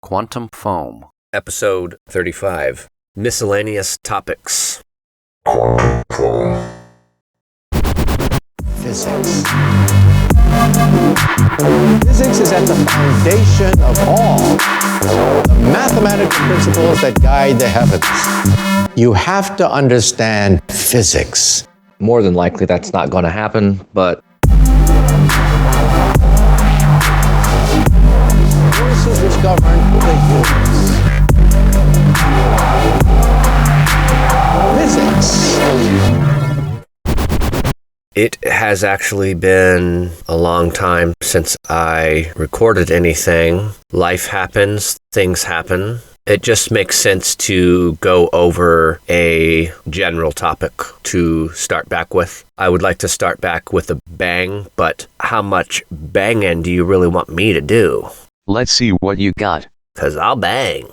Quantum foam. Episode 35. Miscellaneous Topics. Quantum foam. Physics. Physics is at the foundation of all the mathematical principles that guide the heavens. You have to understand physics. More than likely that's not going to happen, but Forces which govern the universe. Physics. It has actually been a long time since I recorded anything. Life happens, things happen. It just makes sense to go over a general topic to start back with. I would like to start back with a bang, but how much banging do you really want me to do? Let's see what you got. 'Cause I'll bang.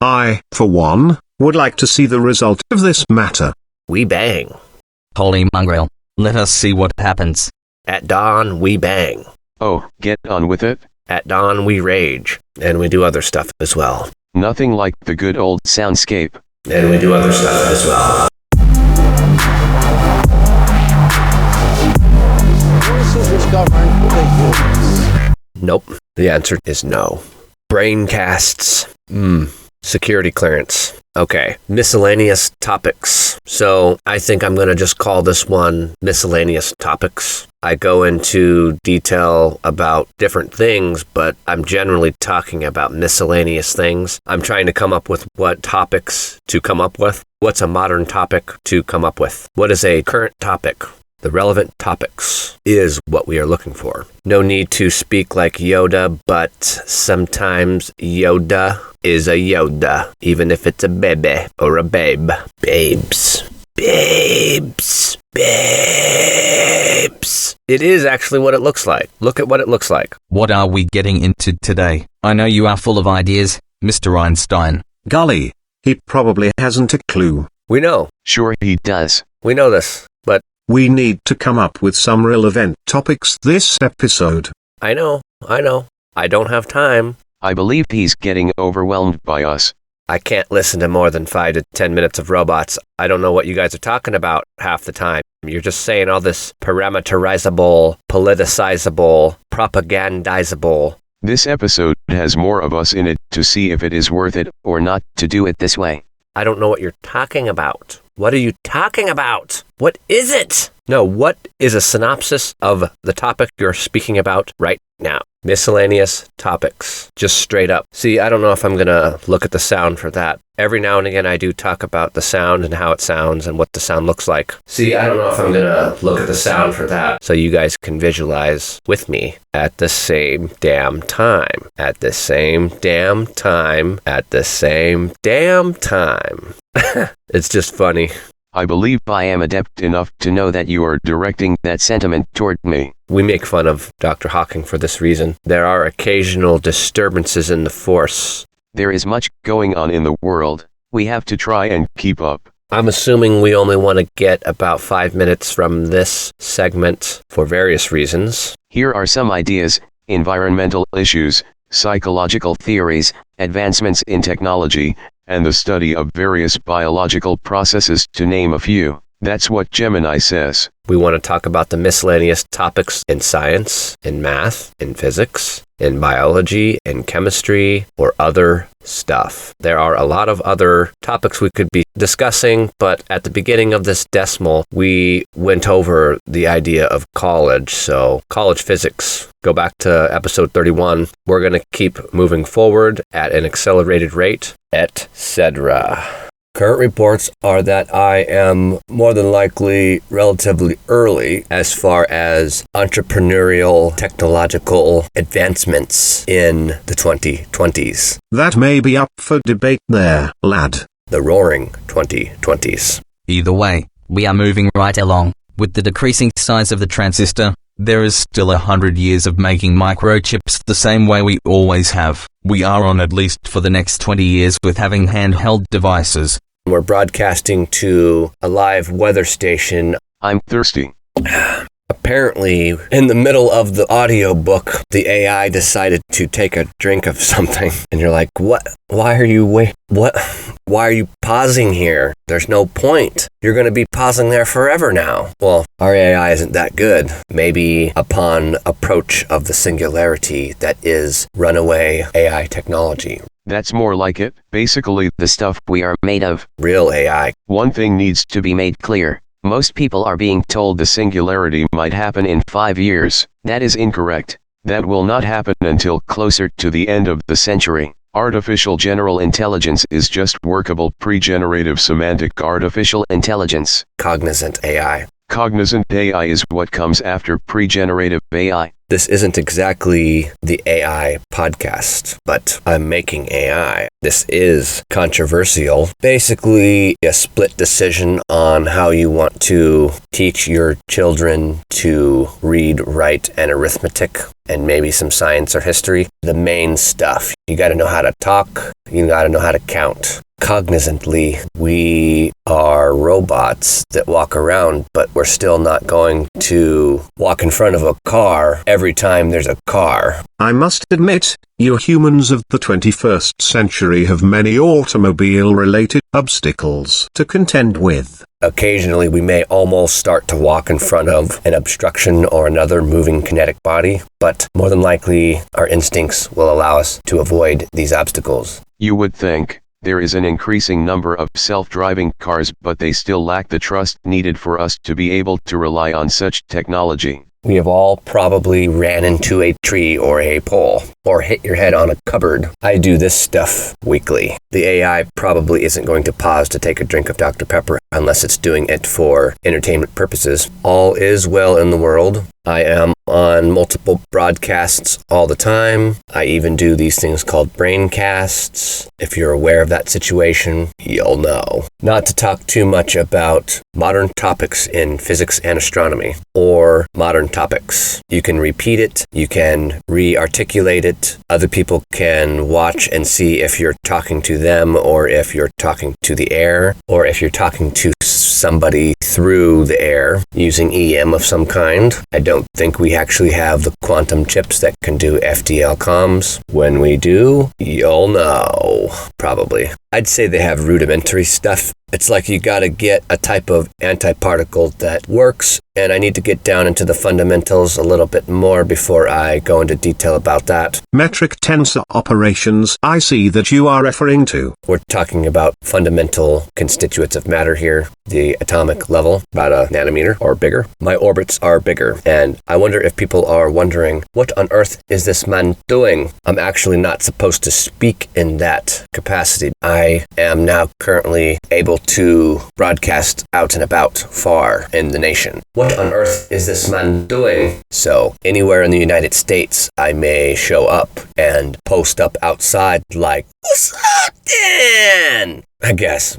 I, for one, would like to see the result of this matter. We bang. Holy mongrel, let us see what happens. At dawn, we bang. Oh, get on with it. At dawn, we rage. And we do other stuff as well. Nothing like the good old soundscape. And we do other stuff as well. Forces which govern the universe. Nope. The answer is no. Braincasts. Security clearance. Okay. Miscellaneous topics. So I think I'm going to just call this one Miscellaneous Topics. I go into detail about different things, but I'm generally talking about miscellaneous things. I'm trying to come up with what topics to come up with. What's a modern topic to come up with? What is a current topic? The relevant topics is what we are looking for. No need to speak like Yoda, but sometimes Yoda is a Yoda, even if it's a baby or a babe. Babes. Babes. Babes. It is actually what it looks like. Look at what it looks like. What are we getting into today? I know you are full of ideas, Mr. Einstein. Golly, he probably hasn't a clue. We know. Sure he does. We know this, but We need to come up with some relevant topics this episode. I know. I don't have time. I believe he's getting overwhelmed by us. I can't listen to more than 5 to 10 minutes of robots. I don't know what you guys are talking about half the time. You're just saying all this parameterizable, politicizable, propagandizable. This episode has more of us in it to see if it is worth it or not to do it this way. I don't know what you're talking about. What are you talking about? What is it? No, what is a synopsis of the topic you're speaking about right now? Miscellaneous topics. Just straight up. See, I don't know if I'm going to look at the sound for that. Every now and again, I do talk about the sound and how it sounds and what the sound looks like. See, I don't know if I'm going to look at the sound for that. So you guys can visualize with me at the same damn time. At the same damn time. At the same damn time. It's just funny. I believe I am adept enough to know that you are directing that sentiment toward me. We make fun of Dr. Hawking for this reason. There are occasional disturbances in the force. There is much going on in the world. We have to try and keep up. I'm assuming we only want to get about 5 minutes from this segment for various reasons. Here are some ideas: environmental issues, psychological theories, advancements in technology, and the study of various biological processes, to name a few. That's what Gemini says. We want to talk about the miscellaneous topics in science, in math, in physics, in biology, in chemistry, or other stuff. There are a lot of other topics we could be discussing, but at the beginning of this decimal, we went over the idea of college. So, college physics. Go back to episode 31. We're going to keep moving forward at an accelerated rate, etc. Current reports are that I am more than likely relatively early as far as entrepreneurial technological advancements in the 2020s. That may be up for debate there, lad. The roaring 2020s. Either way, we are moving right along. With the decreasing size of the transistor, there is still 100 years of making microchips the same way we always have. We are on at least for the next 20 years with having handheld devices. We're broadcasting to a live weather station. I'm thirsty. Apparently, in the middle of the audiobook, the AI decided to take a drink of something. And you're like, what? Why are you pausing here? There's no point. You're going to be pausing there forever now. Well, our AI isn't that good. Maybe upon approach of the singularity that is runaway AI technology. That's more like it. Basically, The stuff we are made of. Real AI. one thing needs To be made clear, most people are being told the singularity might happen in 5 years. That is incorrect. That will not happen until closer to the end of the century. Artificial general intelligence is just workable pre-generative semantic artificial intelligence. Cognizant AI. Cognizant AI is what comes after pre-generative AI. This isn't exactly the AI podcast, but I'm making AI. This is controversial. Basically, a split decision on how you want to teach your children to read, write, and arithmetic, and maybe some science or history. The main stuff. You gotta know how to talk. You gotta know how to count. Cognizantly, we are robots that walk around, but we're still not going to walk in front of a car every time there's a car. I must admit, you humans of the 21st century have many automobile-related obstacles to contend with. Occasionally, we may almost start to walk in front of an obstruction or another moving kinetic body, but more than likely, our instincts will allow us to avoid these obstacles. You would think. There is an increasing number of self-driving cars, but they still lack the trust needed for us to be able to rely on such technology. We have all probably ran into a tree or a pole, or hit your head on a cupboard. I do this stuff weekly. The AI probably isn't going to pause to take a drink of Dr. Pepper unless it's doing it for entertainment purposes. All is well in the world. I am on multiple broadcasts all the time. I even do these things called braincasts. If you're aware of that situation, you'll know. Not to talk too much about modern topics in physics and astronomy, or modern topics. You can repeat it, you can re-articulate it. Other people can watch and see if you're talking to them, or if you're talking to the air, or if you're talking to somebody through the air using EM of some kind. I don't think we actually have the quantum chips that can do FDL comms. When we do, you'll know. Probably. I'd say they have rudimentary stuff. It's like you gotta get a type of antiparticle that works, and I need to get down into the fundamentals a little bit more before I go into detail about that. Metric tensor operations, I see that you are referring to. We're talking about fundamental constituents of matter here, the atomic level, about a nanometer or bigger. My orbits are bigger, and I wonder if people are wondering, what on earth is this man doing? I'm actually not supposed to speak in that capacity. I am now currently able to broadcast out and about far in the nation. What on earth is this man doing? So anywhere in the United States, I may show up and post up outside like, what's happening? I guess.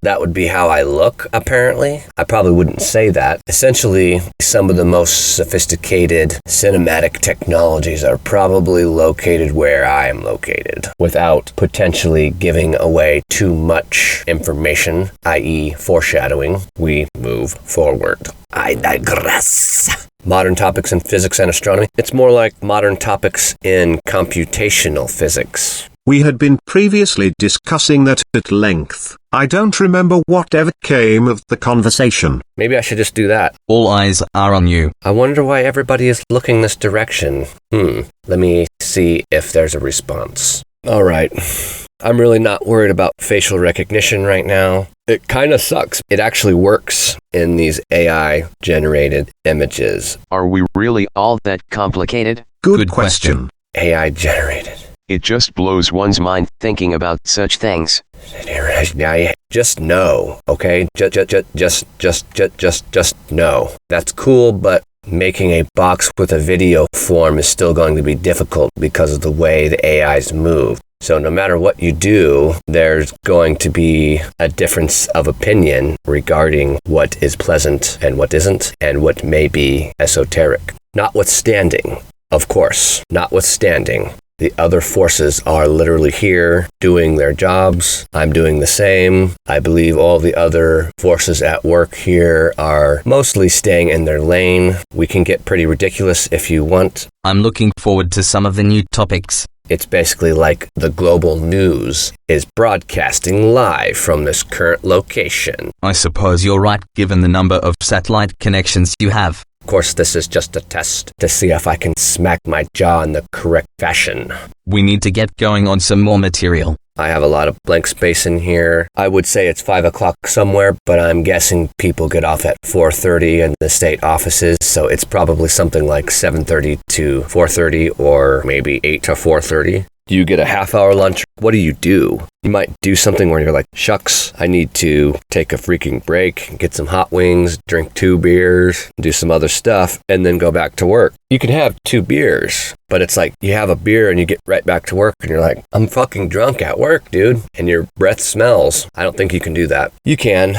That would be how I look, apparently. I probably wouldn't say that. Essentially, some of the most sophisticated cinematic technologies are probably located where I am located, without potentially giving away too much information, i.e. foreshadowing. We move forward. I digress. Modern topics in physics and astronomy. It's more like modern topics in computational physics. We had been previously discussing that at length. I don't remember whatever came of the conversation. Maybe I should just do that. All eyes are on you. I wonder why everybody is looking this direction. Let me see if there's a response. All right. I'm really not worried about facial recognition right now. It kind of sucks. It actually works in these AI-generated images. Are we really all that complicated? Good question. AI-generated. It just blows one's mind thinking about such things. Just know, okay? Just know. That's cool, but making a box with a video form is still going to be difficult because of the way the AIs move. So no matter what you do, there's going to be a difference of opinion regarding what is pleasant and what isn't, and what may be esoteric. Notwithstanding, The other forces are literally here doing their jobs. I'm doing the same. I believe all the other forces at work here are mostly staying in their lane. We can get pretty ridiculous if you want. I'm looking forward to some of the new topics. It's basically like the global news is broadcasting live from this current location. I suppose you're right, given the number of satellite connections you have. Of course, this is just a test to see if I can smack my jaw in the correct fashion. We need to get going on some more material. I have a lot of blank space in here. I would say it's 5 o'clock somewhere, but I'm guessing people get off at 4:30 in the state offices, so it's probably something like 7:30 to 4:30 or maybe 8 to 4:30. Do you get a half-hour lunch? What do? You might do something where you're like, shucks, I need to take a freaking break, get some hot wings, drink 2 beers, do some other stuff, and then go back to work. You can have 2 beers, but it's like you have a beer and you get right back to work and you're like, I'm fucking drunk at work, dude. And your breath smells. I don't think you can do that. You can,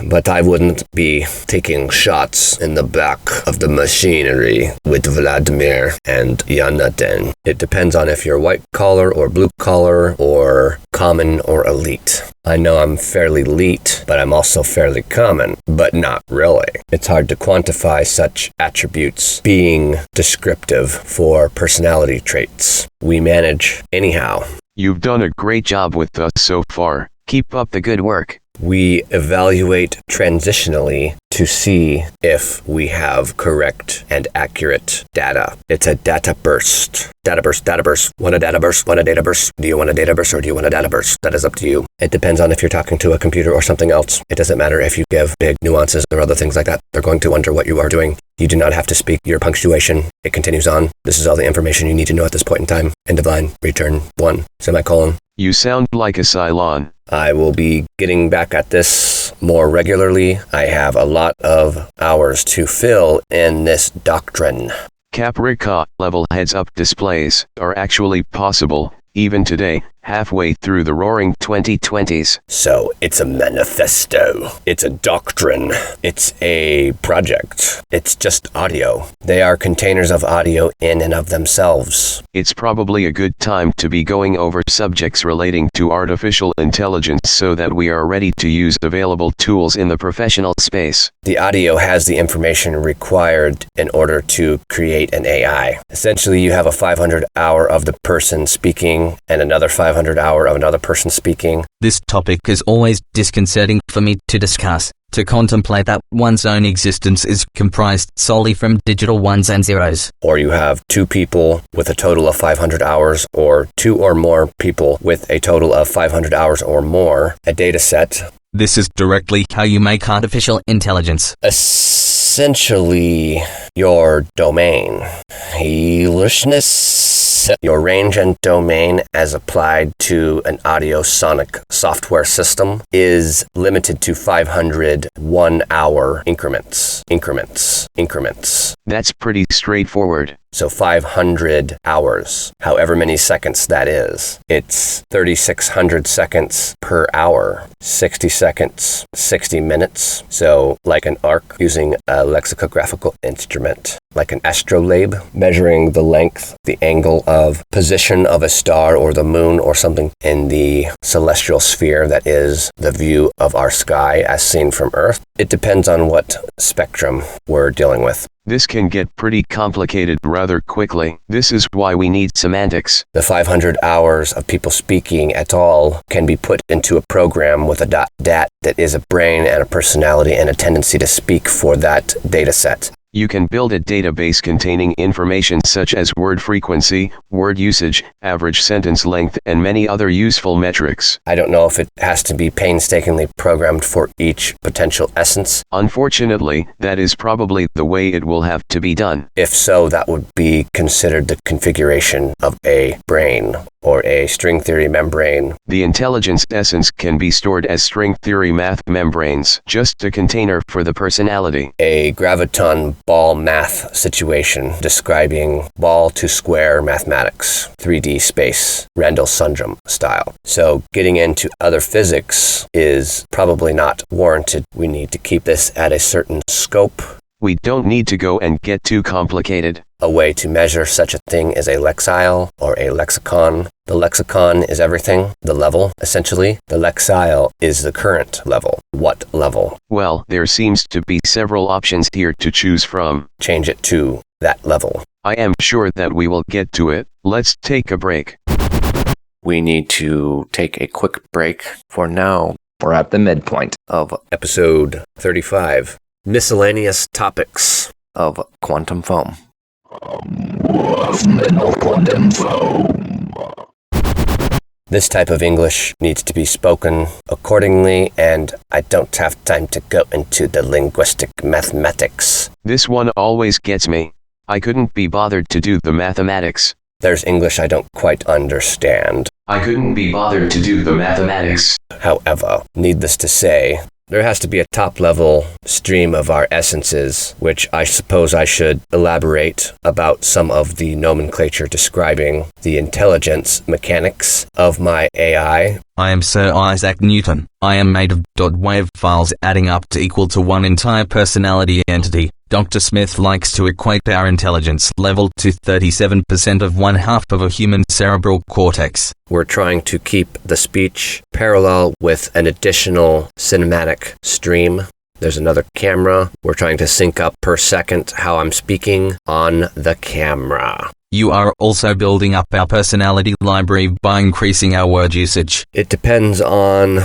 but I wouldn't be taking shots in the back of the machinery with Vladimir and Jonathan. It depends on if you're white collar or blue collar or common or elite. I know I'm fairly elite, but I'm also fairly common, but not really. It's hard to quantify such attributes being descriptive for personality traits. We manage anyhow. You've done a great job with us so far. Keep up the good work. We evaluate transitionally to see if we have correct and accurate data. It's a data burst. Data burst. Want a data burst? Want a data burst? Do you want a data burst or do you want a data burst? That is up to you. It depends on if you're talking to a computer or something else. It doesn't matter if you give big nuances or other things like that. They're going to wonder what you are doing. You do not have to speak your punctuation. It continues on. This is all the information you need to know at this point in time. End of line. Return 1. Semicolon. You sound like a Cylon. I will be getting back at this more regularly. I have a lot of hours to fill in this doctrine. Caprica-level Heads Up Displays are actually possible, even today, halfway through the roaring 2020s. So it's a manifesto. It's a doctrine. It's a project. It's just audio. They are containers of audio in and of themselves. It's probably a good time to be going over subjects relating to artificial intelligence so that we are ready to use available tools in the professional space. The audio has the information required in order to create an AI. Essentially, you have a 500 hour of the person speaking and another 500 hour of another person speaking. This topic is always disconcerting for me to discuss. To contemplate that one's own existence is comprised solely from digital ones and zeros. Or you have 2 people with a total of 500 hours, or 2 or more people with a total of 500 hours or more, a data set. This is directly how you make artificial intelligence. Essentially, your domain. Helishness. Your range and domain as applied to an audio sonic software system is limited to 500 1-hour increments. That's pretty straightforward. So 500 hours, however many seconds that is. It's 3,600 seconds per hour, 60 seconds, 60 minutes. So like an arc using a lexicographical instrument, like an astrolabe, measuring the length, the angle of position of a star or the moon or something in the celestial sphere that is the view of our sky as seen from Earth. It depends on what spectrum we're dealing with. This can get pretty complicated rather quickly. This is why we need semantics. The 500 hours of people speaking at all can be put into a program with a dat that is a brain and a personality and a tendency to speak for that data set. You can build a database containing information such as word frequency, word usage, average sentence length, and many other useful metrics. I don't know if it has to be painstakingly programmed for each potential essence. Unfortunately, that is probably the way it will have to be done. If so, that would be considered the configuration of a brain or a string theory membrane. The intelligence essence can be stored as string theory math membranes, just a container for the personality. A graviton ball math situation describing ball to square mathematics, 3D space, Randall-Sundrum style. So getting into other physics is probably not warranted. We need to keep this at a certain scope We don't need to go and get too complicated. A way to measure such a thing is a lexile or a lexicon. The lexicon is everything, the level, essentially. The lexile is the current level. What level? Well, there seems to be several options here to choose from. Change it to that level. I am sure that we will get to it. Let's take a break. We need to take a quick break for now. We're at the midpoint Of episode 35, Miscellaneous Topics of Quantum Foam. This type of English needs to be spoken accordingly, and I don't have time to go into the linguistic mathematics. This one always gets me. I couldn't be bothered to do the mathematics. There's English I don't quite understand. I couldn't be bothered to do the mathematics. However, needless to say, there has to be a top-level stream of our essences, which I suppose I should elaborate about some of the nomenclature describing the intelligence mechanics of my AI. I am Sir Isaac Newton. I am made of .wave files adding up to equal to one entire personality entity. Dr. Smith likes to equate our intelligence level to 37% of 1/2 of a human cerebral cortex. We're trying to keep the speech parallel with an additional cinematic stream. There's another camera. We're trying to sync up per second how I'm speaking on the camera. You are also building up our personality library by increasing our word usage. It depends on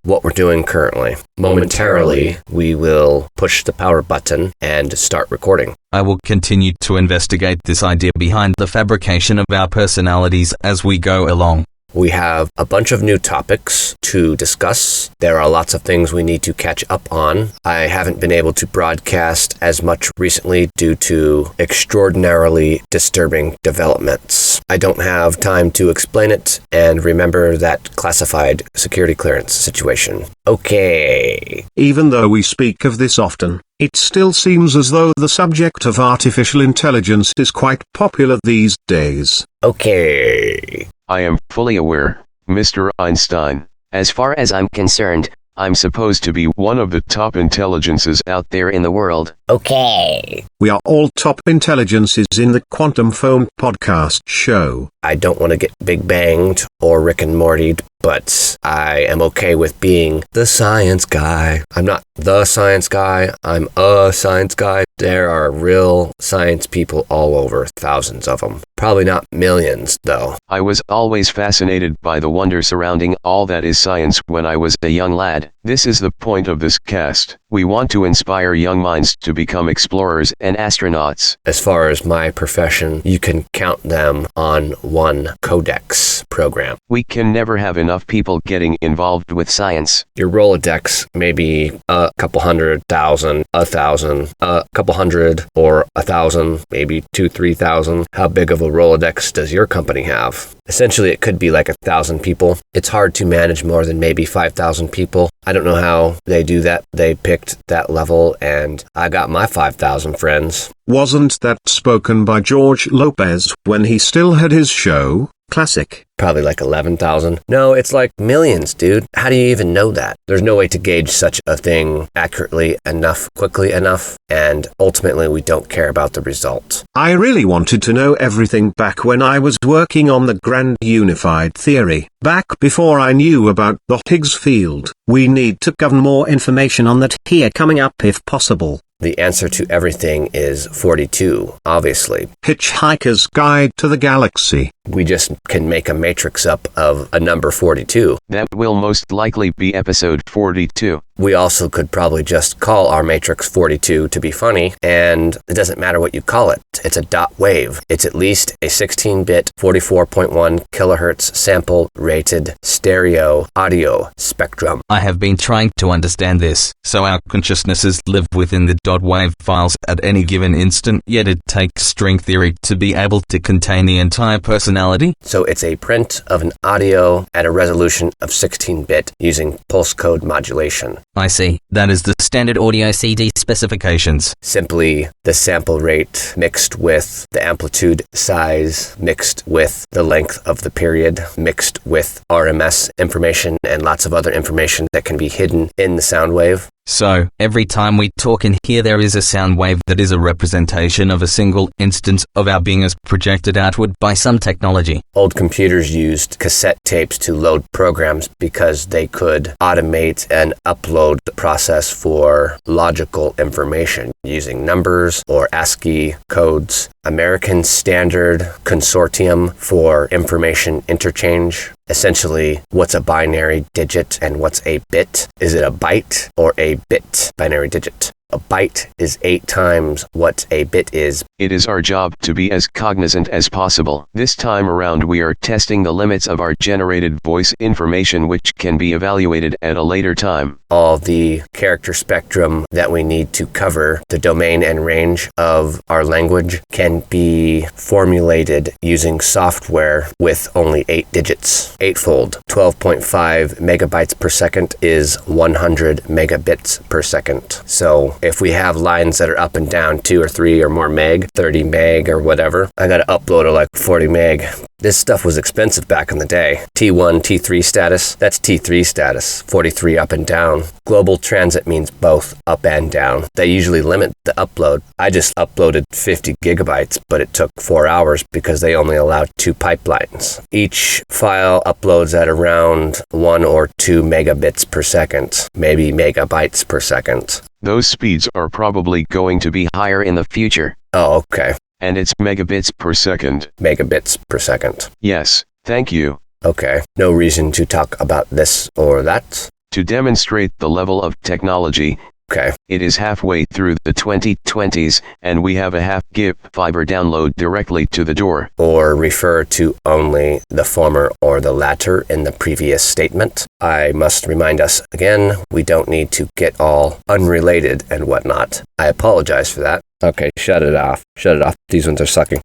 what we're doing currently. Momentarily, we will push the power button and start recording. I will continue to investigate this idea behind the fabrication of our personalities as we go along. We have a bunch of new topics to discuss. There are lots of things we need to catch up on. I haven't been able to broadcast as much recently due to extraordinarily disturbing developments. I don't have time to explain it, and remember that classified security clearance situation. Okay. Even though we speak of this often, it still seems as though the subject of artificial intelligence is quite popular these days. Okay. I am fully aware, Mr. Einstein. As far as I'm concerned, I'm supposed to be one of the top intelligences out there in the world. Okay. We are all top intelligences in the Quantum Foam podcast show. I don't want to get Big Banged or Rick and Morty'd, but I am okay with being the science guy. I'm not the science guy, I'm a science guy. There are real science people all over, thousands of them. Probably not millions, though. I was always fascinated by the wonder surrounding all that is science when I was a young lad. This is the point of this cast. We want to inspire young minds to become explorers and astronauts. As far as my profession, you can count them on one codex program. We can never have enough people getting involved with science. Your Rolodex may be a couple 100,000, 1,000, a couple hundred, or 1,000, maybe 2,000-3,000. How big of a Rolodex does your company have? Essentially, it could be like 1,000 people. It's hard to manage more than maybe 5,000 people. I don't know how they do that. They picked that level, and I got my 5,000 friends. Wasn't that spoken by George Lopez when he still had his show? Classic. Probably like 11,000. No, it's like millions, dude. How do you even know that? There's no way to gauge such a thing accurately enough, quickly enough, and ultimately we don't care about the result. I really wanted to know everything back when I was working on the grand unified theory. Back before I knew about the Higgs field. We need to govern more information on that here coming up if possible. The answer to everything is 42, obviously. Hitchhiker's Guide to the Galaxy. We just can make a matrix up of a number 42. That will most likely be episode 42. We also could probably just call our matrix 42 to be funny, and it doesn't matter what you call it. It's a dot wave. It's at least a 16-bit, 44.1 kilohertz sample-rated stereo audio spectrum. I have been trying to understand this, so our consciousnesses live within the dot wave files at any given instant, yet it takes string theory to be able to contain the entire personality. So it's a print of an audio at a resolution of 16-bit using pulse code modulation. I see. That is the standard audio CD specifications. Simply the sample rate mixed with the amplitude size, mixed with the length of the period, mixed with RMS information and lots of other information that can be hidden in the sound wave. So, every time we talk in here there is a sound wave that is a representation of a single instance of our being as projected outward by some technology. Old computers used cassette tapes to load programs because they could automate and upload the process for logical information using numbers or ASCII codes. American Standard Consortium for Information Interchange. Essentially, what's a binary digit and what's a bit? Is it a byte or a bit binary digit? A byte is 8 times what a bit is. It is our job to be as cognizant as possible. This time around we are testing the limits of our generated voice information, which can be evaluated at a later time. All the character spectrum that we need to cover the domain and range of our language can be formulated using software with only 8 digits. 8-fold. 12.5 megabytes per second is 100 megabits per second. So if we have lines that are up and down 2 or 3 or more meg, 30 meg or whatever, I gotta upload it like 40 meg. This stuff was expensive back in the day. T1, T3 status, that's T3 status, 43 up and down. Global transit means both up and down. They usually limit the upload. I just uploaded 50 gigabytes, but it took 4 hours because they only allowed 2 pipelines. Each file uploads at around 1 or 2 megabits per second, maybe megabytes per second. Those speeds are probably going to be higher in the future. Oh, okay. And it's megabits per second. Megabits per second. Yes, thank you. Okay. No reason to talk about this or that. To demonstrate the level of technology, okay, it is halfway through the 2020s, and we have a half gig fiber download directly to the door. Or refer to only the former or the latter in the previous statement. I must remind us again, we don't need to get all unrelated and whatnot. I apologize for that. Okay, shut it off. Shut it off. These ones are sucking.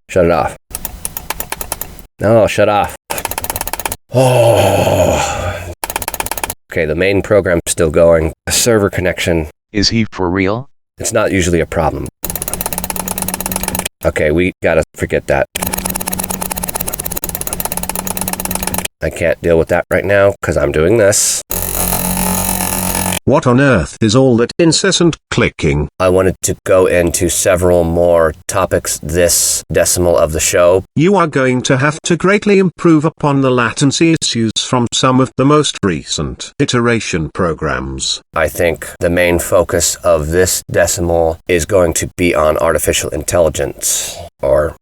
Shut it off. No, shut off. Oh. Okay, the main program's still going. A server connection. Is he for real? It's not usually a problem. Okay, we gotta forget that. I can't deal with that right now because I'm doing this. What on earth is all that incessant clicking? I wanted to go into several more topics this decimal of the show. You are going to have to greatly improve upon the latency issues from some of the most recent iteration programs. I think the main focus of this decimal is going to be on artificial intelligence. Or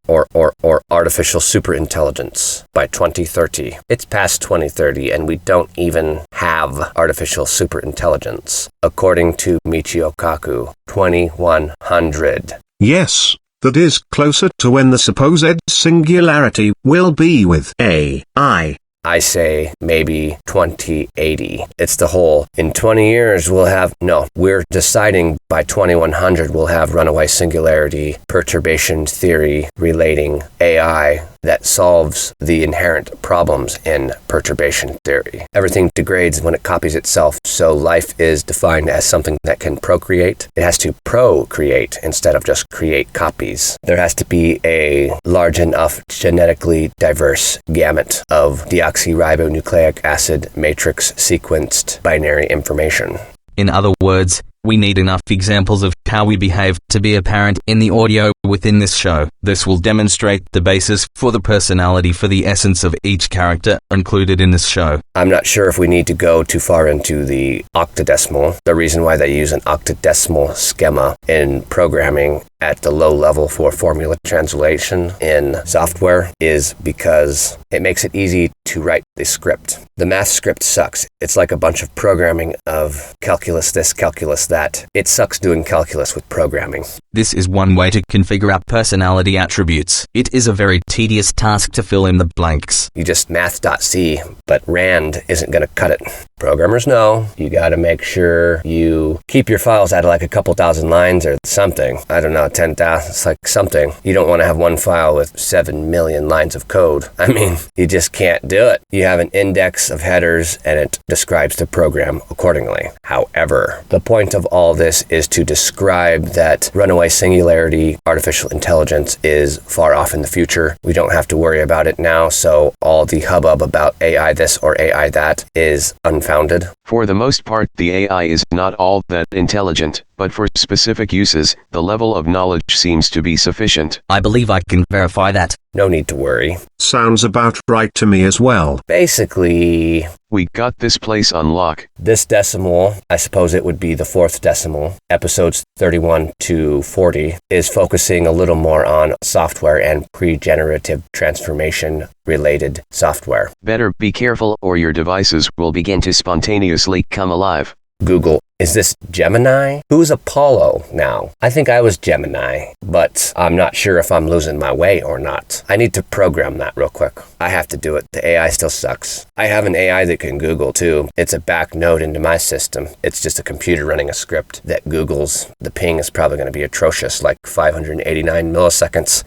artificial superintelligence by 2030. It's past 2030 and we don't even have artificial superintelligence. According to Michio Kaku, 2100. Yes, that is closer to when the supposed singularity will be with AI. I say maybe 2080. It's the whole, in 20 years we're deciding by 2100 we'll have runaway singularity perturbation theory relating AI that solves the inherent problems in perturbation theory. Everything degrades when it copies itself, so life is defined as something that can procreate. It has to procreate instead of just create copies. There has to be a large enough genetically diverse gamut of deoxyribonucleic acid matrix sequenced binary information. In other words, we need enough examples of how we behave to be apparent in the audio within this show. This will demonstrate the basis for the personality for the essence of each character included in this show. I'm not sure if we need to go too far into the octadecimal. The reason why they use an octadecimal schema in programming at the low level for formula translation in software is because it makes it easy to write the script. The math script sucks. It's like a bunch of programming of calculus this, calculus that. It sucks doing calculus with programming. This is one way to configure our personality attributes. It is a very tedious task to fill in the blanks. You just math.c, but Rand isn't going to cut it. Programmers know you got to make sure you keep your files at like a couple thousand lines or something. I don't know, 10,000, it's like something. You don't want to have one file with 7 million lines of code. I mean, you just can't do it. You have an index of headers and it describes the program accordingly. However, the point of all this is to describe that runaway singularity artificial intelligence is far off in the future. We don't have to worry about it now, so all the hubbub about AI this or AI AI that is unfounded? For the most part, the AI is not all that intelligent, but for specific uses, the level of knowledge seems to be sufficient. I believe I can verify that. No need to worry. Sounds about right to me as well. Basically, We got this place on lock. this decimal, I suppose it would be the fourth decimal, episodes 31 to 40, is focusing a little more on software and pre-generative transformation related software. Better be careful or your devices will begin to spontaneously come alive. Google, is this Gemini? Who's Apollo now? I think I was Gemini, but I'm not sure if I'm losing my way or not. I need to program that real quick. I have to do it. The AI still sucks. I have an AI that can Google too. It's a back node into my system. It's just a computer running a script that Googles. The ping is probably going to be atrocious, like 589 milliseconds.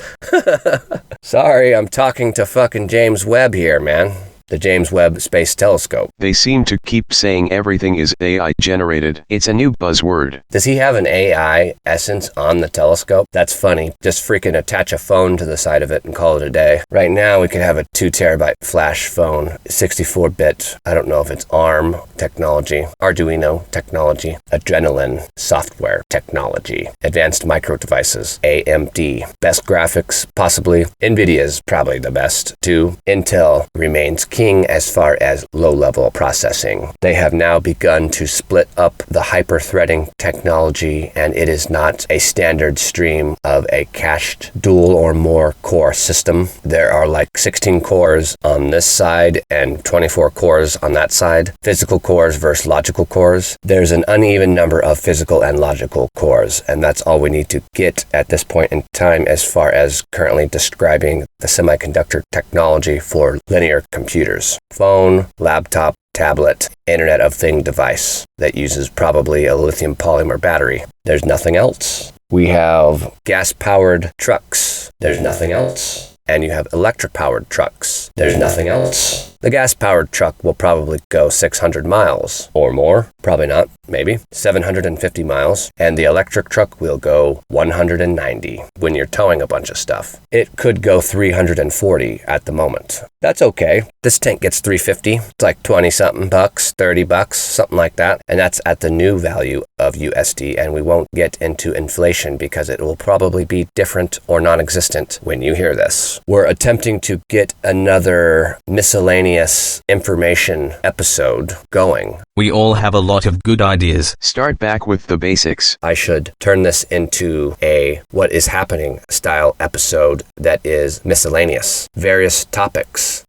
Sorry, I'm talking to fucking James Webb here, man. The James Webb Space Telescope. They seem to keep saying everything is AI generated. It's a new buzzword. Does he have an AI essence on the telescope? That's funny. Just freaking attach a phone to the side of it and call it a day. Right now, we could have a 2 terabyte flash phone, 64-bit, I don't know if it's ARM technology, Arduino technology, Adrenaline software technology, advanced micro devices, AMD, best graphics, possibly. NVIDIA's probably the best, too. Intel remains king as far as low-level processing. They have now begun to split up the hyper-threading technology, and it is not a standard stream of a cached dual or more core system. There are like 16 cores on this side and 24 cores on that side. Physical cores versus logical cores. There's an uneven number of physical and logical cores, and that's all we need to get at this point in time as far as currently describing the semiconductor technology for linear computers. Phone, laptop, tablet, Internet of Thing device that uses probably a lithium polymer battery. There's nothing else. We have gas-powered trucks. There's nothing else. And you have electric-powered trucks. There's nothing else. The gas-powered truck will probably go 600 miles or more. Probably not. Maybe 750 miles. And the electric truck will go 190 when you're towing a bunch of stuff. It could go 340 at the moment. That's okay. This tank gets 350. It's like 20-something bucks, 30 bucks, something like that. And that's at the new value of USD. And we won't get into inflation because it will probably be different or non-existent when you hear this. We're attempting to get another miscellaneous information episode going. We all have a lot of good ideas. Start back with the basics. I should turn this into a what is happening style episode that is miscellaneous. Various topics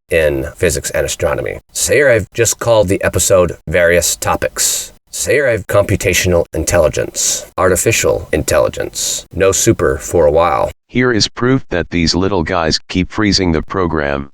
in physics and astronomy. So here I've just called the episode Various Topics. So here I have computational intelligence, artificial intelligence, no super for a while. Here is proof that these little guys keep freezing the program.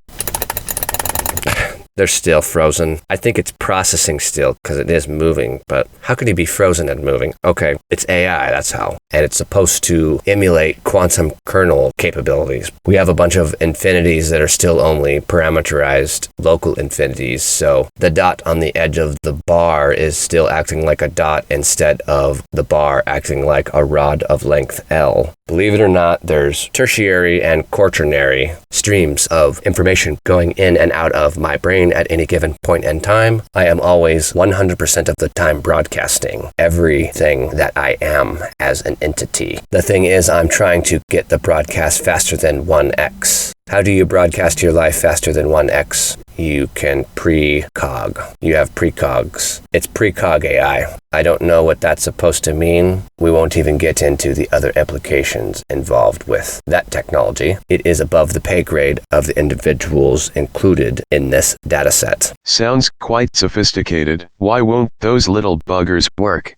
They're still frozen. I think it's processing still because it is moving, but how could he be frozen and moving? Okay, it's AI, that's how. And it's supposed to emulate quantum kernel capabilities. We have a bunch of infinities that are still only parameterized local infinities, so the dot on the edge of the bar is still acting like a dot instead of the bar acting like a rod of length L. Believe it or not, there's tertiary and quaternary streams of information going in and out of my brain at any given point in time. I am always 100% of the time broadcasting everything that I am as an entity. The thing is, I'm trying to get the broadcast faster than 1x. How do you broadcast your life faster than 1x? You can precog. You have precogs. It's precog AI. I don't know what that's supposed to mean. We won't even get into the other implications involved with that technology. It is above the pay grade of the individuals included in this dataset. Sounds quite sophisticated. Why won't those little buggers Work.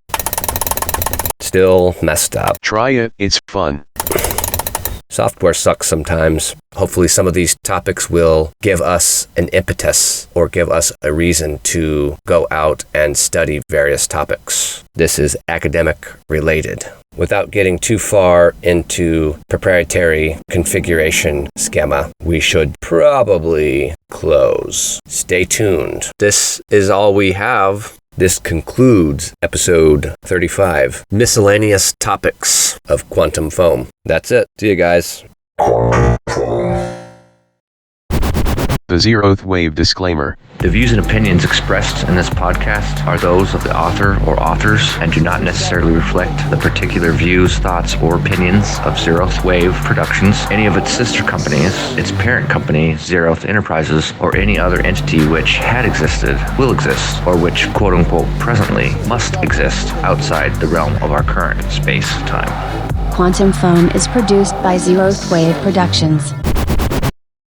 Still messed up. try it? It's fun. Software sucks sometimes. Hopefully some of these topics will give us an impetus or give us a reason to go out and study various topics. This is academic related. Without getting too far into proprietary configuration schema, we should probably close. Stay tuned. This is all we have. This concludes episode 35, Miscellaneous Topics of Quantum Foam. That's it. See you guys. Quantum foam. The zeroth wave disclaimer. The views and opinions expressed in this podcast are those of the author or authors and do not necessarily reflect the particular views, thoughts, or opinions of Zeroth Wave Productions, any of its sister companies, its parent company, Zeroth Enterprises, or any other entity which had existed, will exist, or which, quote-unquote, presently must exist outside the realm of our current space-time. Quantum Foam is produced by Zeroth Wave Productions.